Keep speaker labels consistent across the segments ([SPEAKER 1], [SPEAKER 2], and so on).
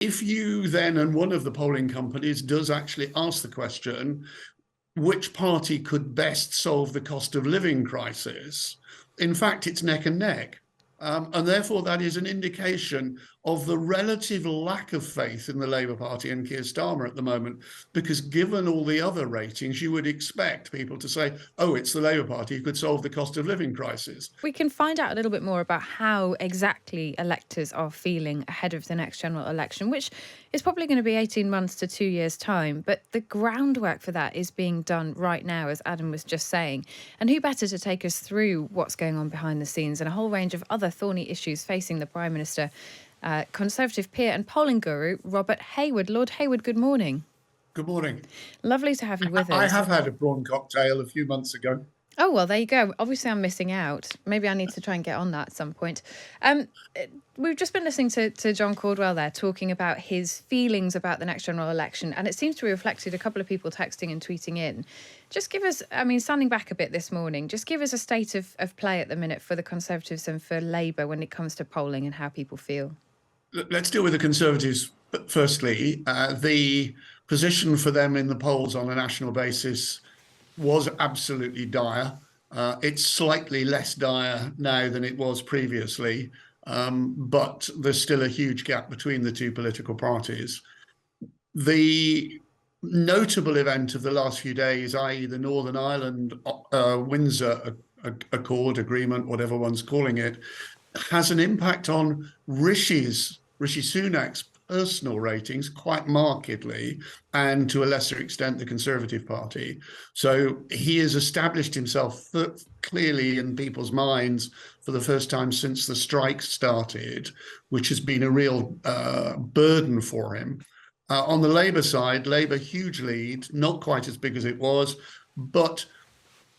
[SPEAKER 1] If you then, and one of the polling companies does actually ask the question, which party could best solve the cost of living crisis? In fact, it's neck and neck. And therefore, that is an indication of the relative lack of faith in the Labour Party and Keir Starmer at the moment, because given all the other ratings, you would expect people to say, oh, it's the Labour Party who could solve the cost of living crisis.
[SPEAKER 2] We can find out a little bit more about how exactly electors are feeling ahead of the next general election, which is probably going to be 18 months to 2 years' time. But the groundwork for that is being done right now, as Adam was just saying. And who better to take us through what's going on behind the scenes and a whole range of other thorny issues facing the Prime Minister, Conservative peer and polling guru, Robert Hayward. Lord Hayward, good morning.
[SPEAKER 1] Good morning.
[SPEAKER 2] Lovely to have you with
[SPEAKER 1] I
[SPEAKER 2] us.
[SPEAKER 1] have had a prawn cocktail a few months ago.
[SPEAKER 2] Oh, well, there you go. Obviously, I'm missing out. Maybe I need to try and get on that at some point. We've just been listening to John Caldwell there talking about his feelings about the next general election, and it seems to be reflected a couple of people texting and tweeting in. Just give us, standing back a bit this morning, just give us a state of play at the minute for the Conservatives and for Labour when it comes to polling and how people feel.
[SPEAKER 1] Let's deal with the Conservatives firstly. The position for them in the polls on a national basis was absolutely dire. It's slightly less dire now than it was previously, but there's still a huge gap between the two political parties. The notable event of the last few days, i.e. the Northern Ireland Windsor Accord, agreement, whatever one's calling it, has an impact on Rishi Sunak's personal ratings quite markedly, and to a lesser extent the Conservative Party. So he has established himself clearly in people's minds for the first time since the strike started, which has been a real burden for him. On the Labour side, Labour huge lead, not quite as big as it was, but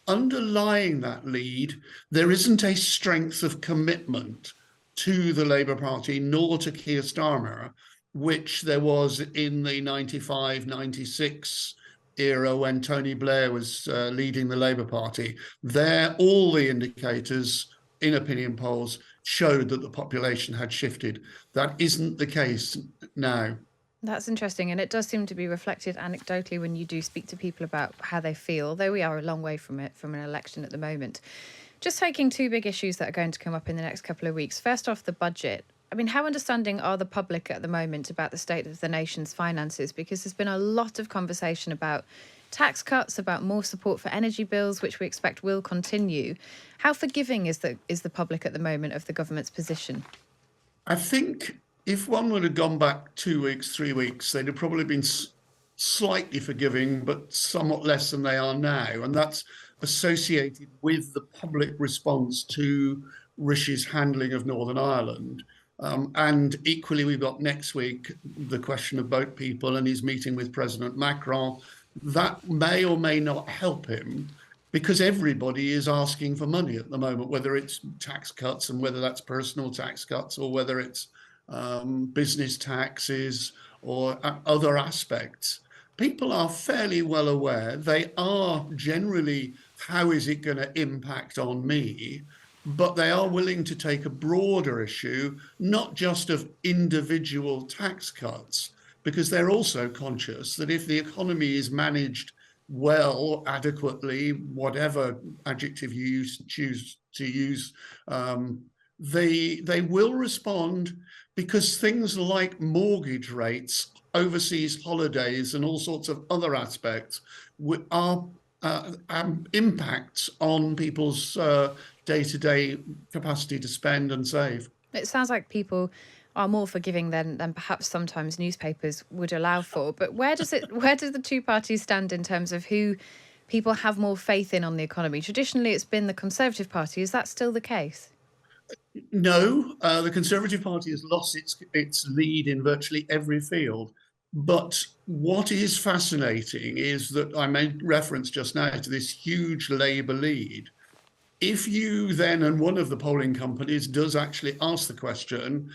[SPEAKER 1] underlying that lead, there isn't a strength of commitment to the Labour Party nor to Keir Starmer, which there was in the 95, 96 era when Tony Blair was leading the Labour Party. There, all the indicators in opinion polls showed that the population had shifted. That isn't the case now.
[SPEAKER 2] That's interesting, and it does seem to be reflected anecdotally when you do speak to people about how they feel, though we are a long way from an election at the moment. Just taking two big issues that are going to come up in the next couple of weeks. First off, the budget. How understanding are the public at the moment about the state of the nation's finances? Because there's been a lot of conversation about tax cuts, about more support for energy bills, which we expect will continue. How forgiving is the public at the moment of the government's position?
[SPEAKER 1] I think if one would have gone back 2 weeks, 3 weeks, they'd have probably been slightly forgiving, but somewhat less than they are now. And that's associated with the public response to Rishi's handling of Northern Ireland. And equally, we've got next week the question of boat people and his meeting with President Macron. That may or may not help him, because everybody is asking for money at the moment, whether it's tax cuts and whether that's personal tax cuts or whether it's business taxes or other aspects. People are fairly well aware. They are generally, how is it going to impact on me? But they are willing to take a broader issue, not just of individual tax cuts, because they're also conscious that if the economy is managed well, adequately, whatever adjective you choose to use, they will respond, because things like mortgage rates, overseas holidays, and all sorts of other aspects are impacts on people's day-to-day capacity to spend and save.
[SPEAKER 2] It sounds like people are more forgiving than perhaps sometimes newspapers would allow for. But where do the two parties stand in terms of who people have more faith in on the economy? Traditionally, it's been the Conservative Party. Is that still the case?
[SPEAKER 1] No, the Conservative Party has lost its lead in virtually every field. But what is fascinating is that I made reference just now to this huge Labour lead. If you then, and one of the polling companies does actually ask the question,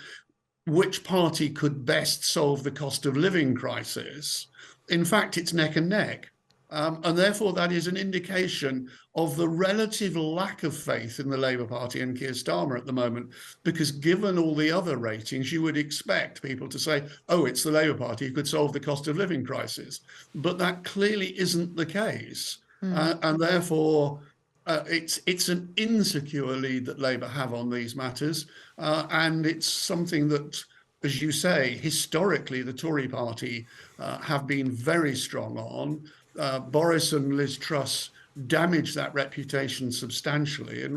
[SPEAKER 1] which party could best solve the cost of living crisis? In fact, it's neck and neck. And therefore, that is an indication of the relative lack of faith in the Labour Party and Keir Starmer at the moment, because given all the other ratings, you would expect people to say, oh, it's the Labour Party who could solve the cost of living crisis. But that clearly isn't the case. And therefore, it's an insecure lead that Labour have on these matters. And it's something that, as you say, historically, the Tory party have been very strong on. Boris and Liz Truss damaged that reputation substantially, and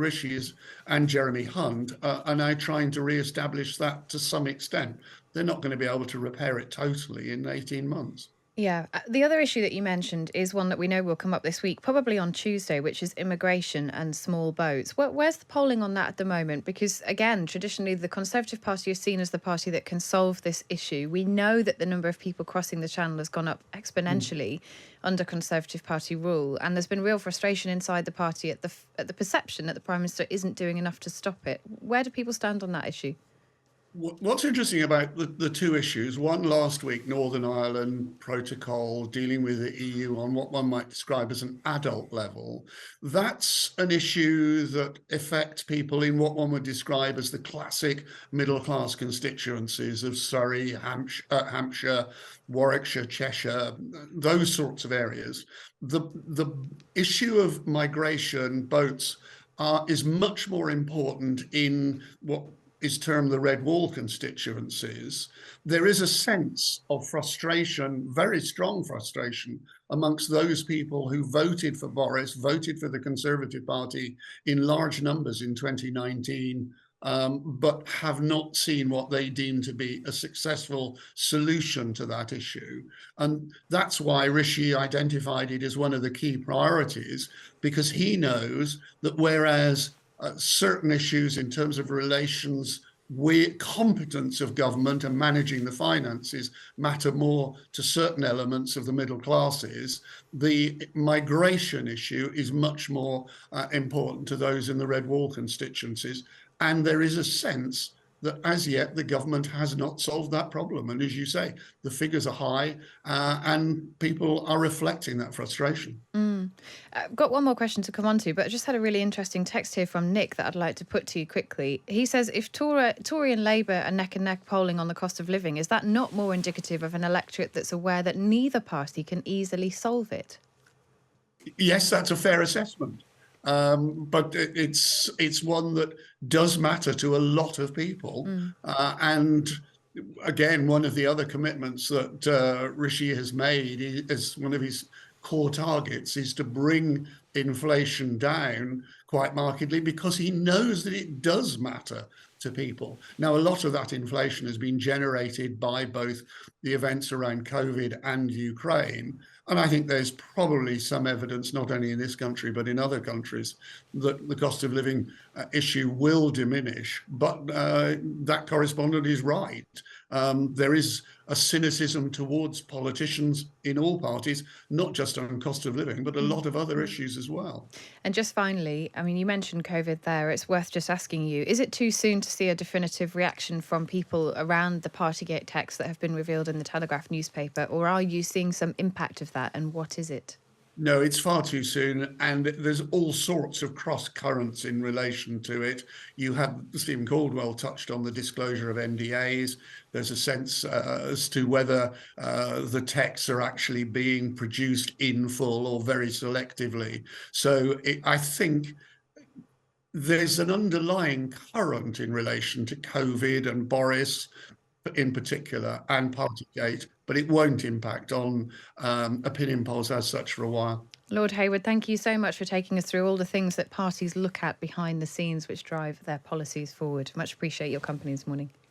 [SPEAKER 1] and Jeremy Hunt are now trying to re-establish that to some extent. They're not going to be able to repair it totally in 18 months.
[SPEAKER 2] Yeah. The other issue that you mentioned is one that we know will come up this week, probably on Tuesday, which is immigration and small boats. Where's the polling on that at the moment? Because, again, traditionally, the Conservative Party is seen as the party that can solve this issue. We know that the number of people crossing the Channel has gone up exponentially under Conservative Party rule. And there's been real frustration inside the party at the perception that the Prime Minister isn't doing enough to stop it. Where do people stand on that issue?
[SPEAKER 1] What's interesting about the two issues, one last week, Northern Ireland protocol dealing with the EU on what one might describe as an adult level, that's an issue that affects people in what one would describe as the classic middle class constituencies of Surrey, Hampshire, Warwickshire, Cheshire, those sorts of areas. The issue of migration boats is much more important in what is termed the red wall constituencies. There is a sense of frustration, very strong frustration, amongst those people who voted for Boris, voted for the Conservative Party in large numbers in 2019, but have not seen what they deem to be a successful solution to that issue. And that's why Rishi identified it as one of the key priorities, because he knows that whereas certain issues in terms of relations with competence of government and managing the finances matter more to certain elements of the middle classes, the migration issue is much more important to those in the red wall constituencies. And there is a sense that as yet the government has not solved that problem. And as you say, the figures are high and people are reflecting that frustration.
[SPEAKER 2] I've got one more question to come on to, but I just had a really interesting text here from Nick that I'd like to put to you quickly. He says, if Tory and Labour are neck and neck polling on the cost of living, is that not more indicative of an electorate that's aware that neither party can easily solve it?
[SPEAKER 1] Yes, that's a fair assessment. But it's one that does matter to a lot of people. And again, one of the other commitments that Rishi has made as one of his core targets is to bring inflation down quite markedly, because he knows that it does matter to people. Now, a lot of that inflation has been generated by both the events around COVID and Ukraine. And I think there's probably some evidence, not only in this country, but in other countries, that the cost of living issue will diminish. But that correspondent is right. There is a cynicism towards politicians in all parties, not just on cost of living, but a lot of other issues as well.
[SPEAKER 2] And just finally, I mean, you mentioned COVID there. It's worth just asking you, is it too soon to see a definitive reaction from people around the Partygate texts that have been revealed in the Telegraph newspaper, or are you seeing some impact of that, and what is it?
[SPEAKER 1] No, it's far too soon, and there's all sorts of cross currents in relation to it. You have Stephen Caldwell touched on the disclosure of NDAs. There's a sense as to whether the texts are actually being produced in full or very selectively. So I think there's an underlying current in relation to COVID and Boris in particular and Partygate, but it won't impact on opinion polls as such for a while.
[SPEAKER 2] Lord Hayward, thank you so much for taking us through all the things that parties look at behind the scenes which drive their policies forward. Much appreciate your company this morning.